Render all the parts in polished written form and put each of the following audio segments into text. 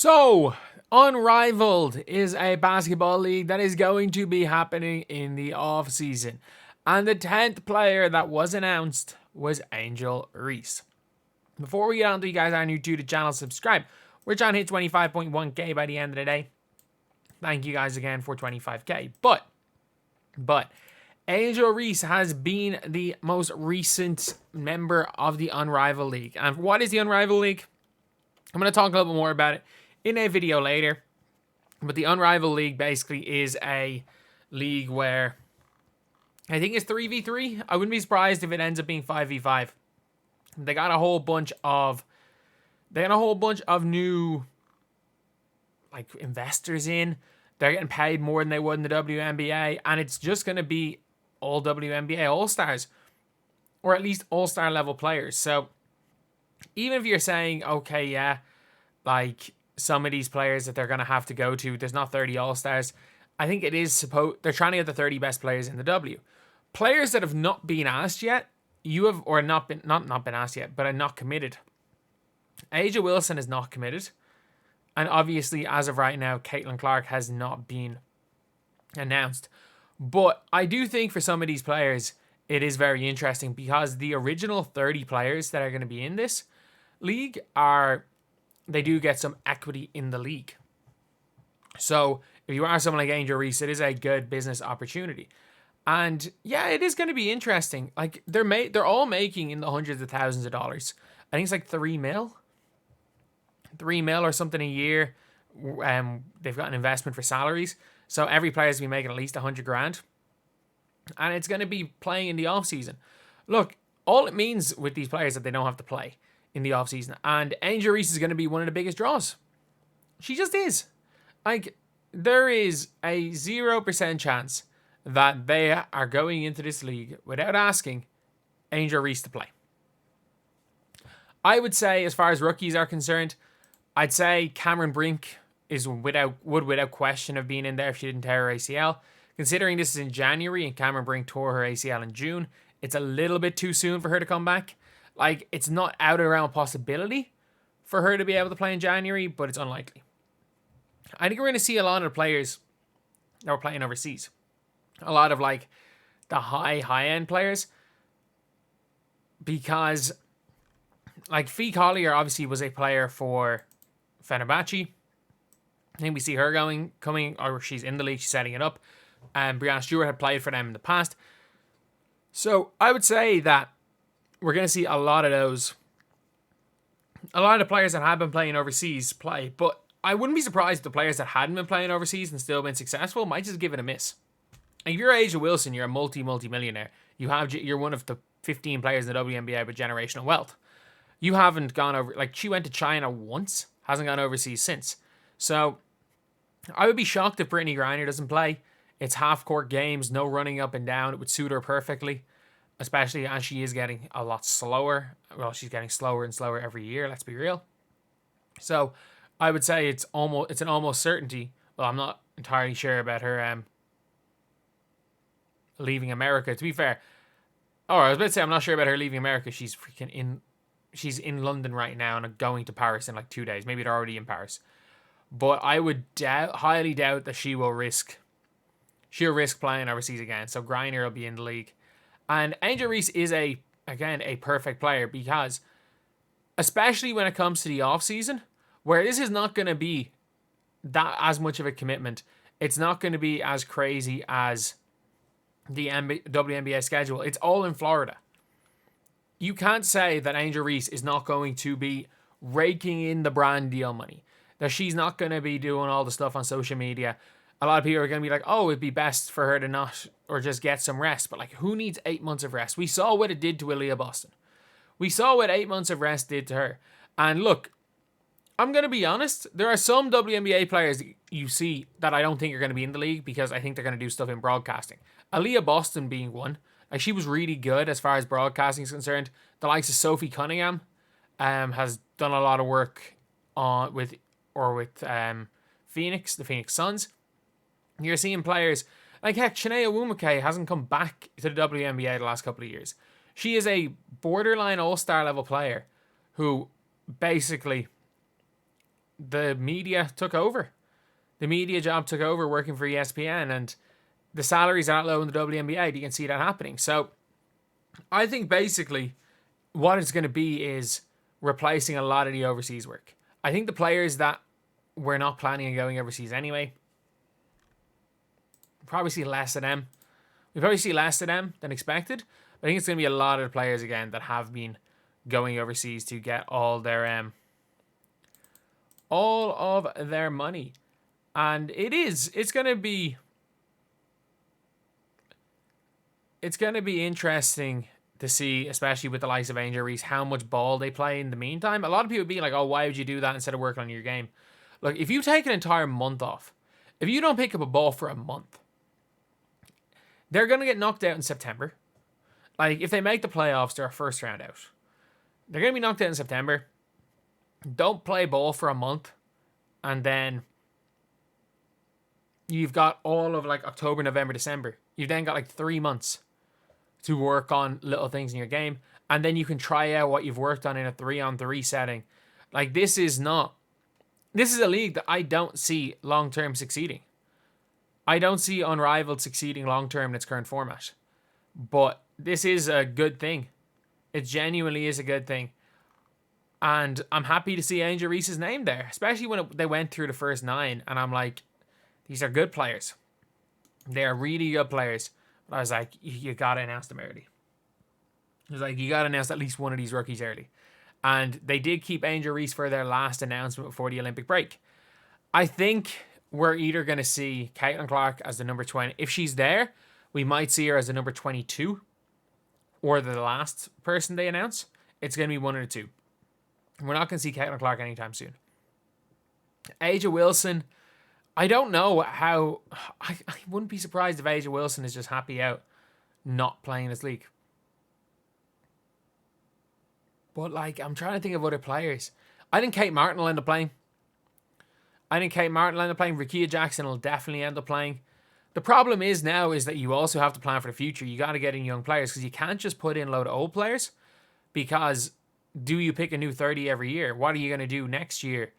So, Unrivaled is a basketball league that is going to be happening in the off season. And the 10th player that was announced was Angel Reese. Before we get on to you guys are new to the channel, subscribe. We're trying to hit 25.1k by the end of the day. Thank you guys again for 25k. But Angel Reese has been the most recent member of the Unrivaled League. And what is the Unrivaled League? I'm going to talk a little bit more about it in a video later. But the Unrivaled League basically is a league where I think it's 3v3. I wouldn't be surprised if it ends up being 5v5. They got a whole bunch of new investors in. They're getting paid more than they would in the WNBA, and it's just going to be all WNBA All-Stars, or at least All-Star level players. So even if you're saying, okay, yeah, like some of these players that they're going to have to go to, there's not 30 All-Stars. I think it is they're trying to get the 30 best players in the W. Players that have not been asked yet, not been asked yet, but are not committed. A'ja Wilson is not committed. And obviously, as of right now, Caitlin Clark has not been announced. But I do think for some of these players, it is very interesting because the original 30 players that are going to be in this league they do get some equity in the league. So if you are someone like Angel Reese, it is a good business opportunity. And yeah, it is going to be interesting. Like they're all making in the hundreds of thousands of dollars. I think it's like 3 mil or something a year. They've got an investment for salaries. So every player is going to be making at least 100 grand. And it's going to be playing in the off season. Look, all it means with these players is that they don't have to play in the off season. And Angel Reese is going to be one of the biggest draws. She just is. Like, there is a 0% chance that they are going into this league without asking Angel Reese to play. I would say, as far as rookies are concerned, I'd say Cameron Brink would without question have been in there if she didn't tear her ACL. Considering this is in January and Cameron Brink tore her ACL in June, it's a little bit too soon for her to come back. Like, it's not out of the realm of possibility for her to be able to play in January, but it's unlikely. I think we're going to see a lot of the players that were playing overseas. A lot of like the high-end players. Because like Fee Collier obviously was a player for Fenerbahce. I think we see her coming, or she's in the league, she's setting it up. And Breanna Steward had played for them in the past. So I would say that we're going to see a lot of the players that have been playing overseas play. But I wouldn't be surprised if the players that hadn't been playing overseas and still been successful might just give it a miss. If you're A'ja Wilson, you're a multi-millionaire. You're one of the 15 players in the WNBA with generational wealth. You haven't gone over, like, she went to China once, hasn't gone overseas since. So I would be shocked if Brittany Griner doesn't play. It's half-court games, no running up and down. It would suit her perfectly, especially as she is getting a lot slower. Well, she's getting slower and slower every year, let's be real. So I would say it's an almost certainty. Well, I'm not entirely sure about her leaving America, to be fair. I was about to say I'm not sure about her leaving America. She's in London right now and going to Paris in like 2 days. Maybe they're already in Paris. But I would highly doubt that she'll risk playing overseas again. So Griner will be in the league. And Angel Reese is a perfect player because, especially when it comes to the off season, where this is not going to be that as much of a commitment. It's not going to be as crazy as the WNBA schedule. It's all in Florida. You can't say that Angel Reese is not going to be raking in the brand deal money, that she's not going to be doing all the stuff on social media. A lot of people are going to be like, oh, it'd be best for her to not, or just get some rest. But like, who needs 8 months of rest? We saw what it did to Aaliyah Boston. We saw what 8 months of rest did to her. And look, I'm going to be honest, there are some WNBA players that you see that I don't think are going to be in the league because I think they're going to do stuff in broadcasting. Aaliyah Boston being one. Like, she was really good as far as broadcasting is concerned. The likes of Sophie Cunningham has done a lot of work with Phoenix, the Phoenix Suns. You're seeing players like, heck, Chiney Nwumike hasn't come back to the WNBA the last couple of years. She is a borderline all-star level player who basically the media took over. The media job took over working for ESPN, and the salaries are that low in the WNBA. You can see that happening. So I think basically what it's going to be is replacing a lot of the overseas work. I think the players that we're not planning on going overseas anyway, probably see less of them. We probably see less of them than expected. But I think it's going to be a lot of the players again that have been going overseas to get all of their money. And it's going to be interesting to see, especially with the likes of Angel Reese, how much ball they play in the meantime. A lot of people be like, oh, why would you do that instead of working on your game? Look, if you take an entire month off, if you don't pick up a ball for a month, they're going to get knocked out in September. Like, if they make the playoffs, they're a first round out. They're going to be knocked out in September. Don't play ball for a month. And then you've got all of like October, November, December. You've then got like 3 months to work on little things in your game. And then you can try out what you've worked on in a 3-on-3 setting. Like, this is a league that I don't see long-term succeeding. I don't see Unrivaled succeeding long-term in its current format. But this is a good thing. It genuinely is a good thing. And I'm happy to see Angel Reese's name there, especially when they went through the first 9. And I'm like, these are good players. They are really good players. But I was like, you got to announce them early. I was like, you got to announce at least one of these rookies early. And they did keep Angel Reese for their last announcement before the Olympic break. I think we're either going to see Caitlin Clark as the number 20. If she's there, we might see her as the number 22. Or the last person they announce. It's going to be one of the two. We're not going to see Caitlin Clark anytime soon. Aja Wilson, I don't know how... I wouldn't be surprised if Aja Wilson is just happy out not playing this league. But, like, I'm trying to think of other players. I think Kate Martin will end up playing. Rikia Jackson will definitely end up playing. The problem is now is that you also have to plan for the future. You got to get in young players because you can't just put in a load of old players, because do you pick a new 30 every year? What are you going to do next year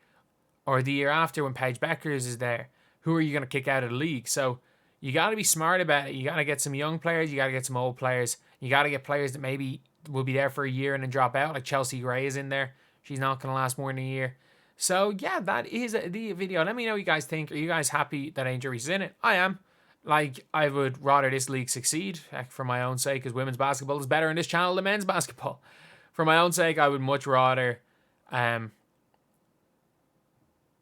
or the year after when Paige Beckers is there? Who are you going to kick out of the league? So you got to be smart about it. You got to get some young players. You got to get some old players. You got to get players that maybe will be there for a year and then drop out. Like Chelsea Gray is in there. She's not going to last more than a year. So yeah, that is the video. Let me know what you guys think. Are you guys happy that Angel Reese is in it? I am. Like, I would rather this league succeed, heck, for my own sake, because women's basketball is better in this channel than men's basketball. For my own sake, I would much rather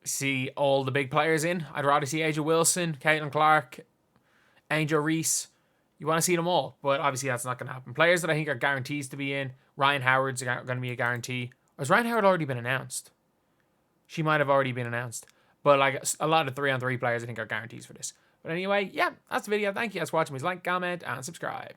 see all the big players in. I'd rather see Aja Wilson, Caitlin Clark, Angel Reese. You want to see them all, but obviously that's not going to happen. Players that I think are guarantees to be in. Ryan Howard's going to be a guarantee. Or has Ryan Howard already been announced? She might have already been announced. But like a lot of 3-on-3 players I think are guarantees for this. But anyway, yeah, that's the video. Thank you guys for watching. Please like, comment, and subscribe.